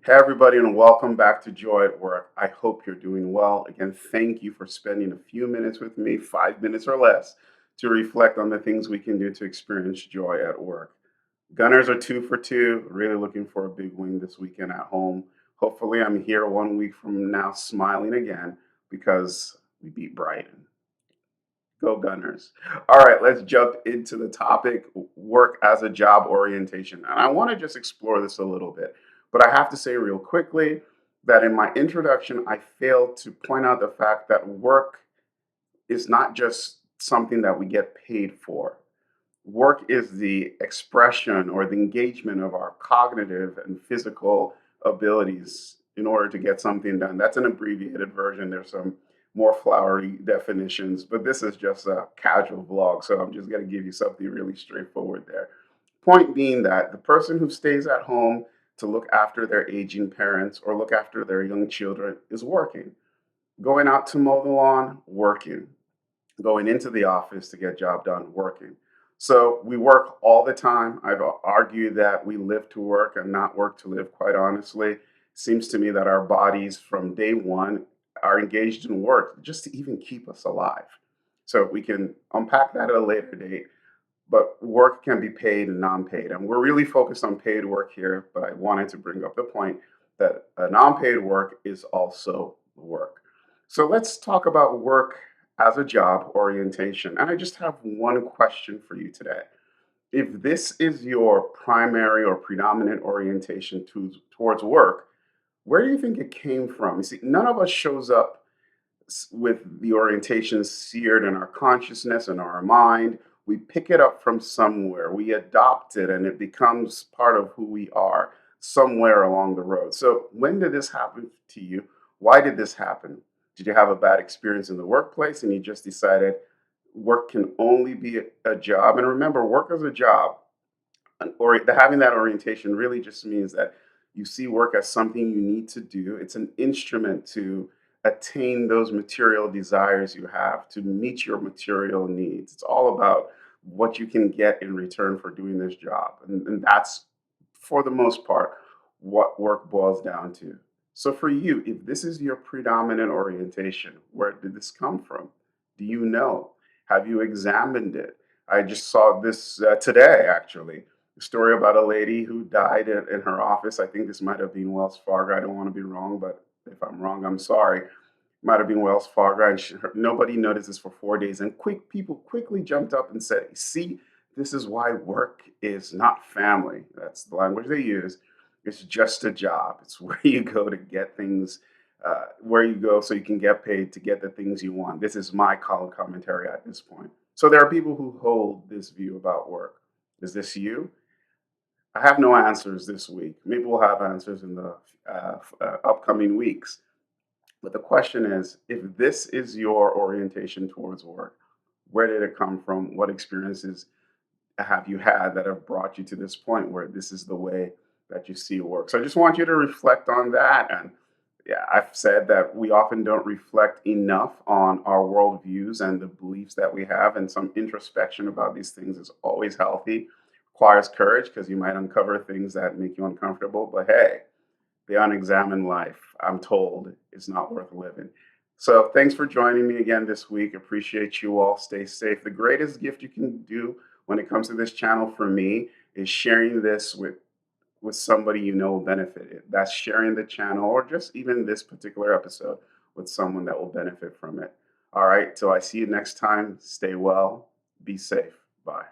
Hey, everybody, and welcome back to Joy at Work. I hope you're doing well. Again, thank you for spending a few minutes with me, 5 minutes or less, to reflect on the things we can do to experience joy at work. Gunners are 2 for 2, really looking for a big win this weekend at home. Hopefully, I'm here 1 week from now smiling again because we beat Brighton. Go Gunners. All right, let's jump into the topic work as a job orientation. And I want to just explore this a little bit. But I have to say, real quickly, that in my introduction, I failed to point out the fact that work is not just something that we get paid for. Work is the expression or the engagement of our cognitive and physical abilities in order to get something done. That's an abbreviated version. There's some more flowery definitions, but this is just a casual vlog. So I'm just going to give you something really straightforward there. Point being that the person who stays at home to look after their aging parents or look after their young children is working. Going out to mow the lawn, working. Going into the office to get job done, working. So we work all the time. I've argued that we live to work and not work to live, quite honestly. Seems to me that our bodies from day one are engaged in work just to even keep us alive. So we can unpack that at a later date, but work can be paid and non-paid. And we're really focused on paid work here, but I wanted to bring up the point that non-paid work is also work. So let's talk about work as a job orientation. And I just have one question for you today. If this is your primary or predominant orientation towards work, where do you think it came from? You see, none of us shows up with the orientation seared in our consciousness and our mind. We pick it up from somewhere, we adopt it, and it becomes part of who we are somewhere along the road. So, when did this happen to you? Why did this happen? Did you have a bad experience in the workplace and you just decided work can only be a job? And remember, work is a job or having that orientation really just means that you see work as something you need to do. It's an instrument to attain those material desires you have, to meet your material needs. It's all about what you can get in return for doing this job. And that's, for the most part, what work boils down to. So, for you, if this is your predominant orientation, where did this come from? Do you know? Have you examined it? I just saw this today, actually, a story about a lady who died in her office. I think this might have been Wells Fargo. I don't want to be wrong, but if I'm wrong, I'm sorry. Might have been Wells Fargo, and nobody noticed this for 4 days. And people quickly jumped up and said, "See, this is why work is not family." That's the language they use. It's just a job. It's where you go to get things, where you go so you can get paid to get the things you want. This is my color commentary at this point. So there are people who hold this view about work. Is this you? I have no answers this week. Maybe we'll have answers in the upcoming weeks. But the question is, if this is your orientation towards work, where did it come from? What experiences have you had that have brought you to this point where this is the way that you see work? So I just want you to reflect on that. And yeah, I've said that we often don't reflect enough on our worldviews and the beliefs that we have, and some introspection about these things is always healthy. Requires courage because you might uncover things that make you uncomfortable. But hey, the unexamined life, I'm told, is not worth living. So thanks for joining me again this week. Appreciate you all. Stay safe. The greatest gift you can do when it comes to this channel for me is sharing this with somebody you know will benefit it. That's sharing the channel or just even this particular episode with someone that will benefit from it. All right, till I see you next time, stay well, be safe. Bye.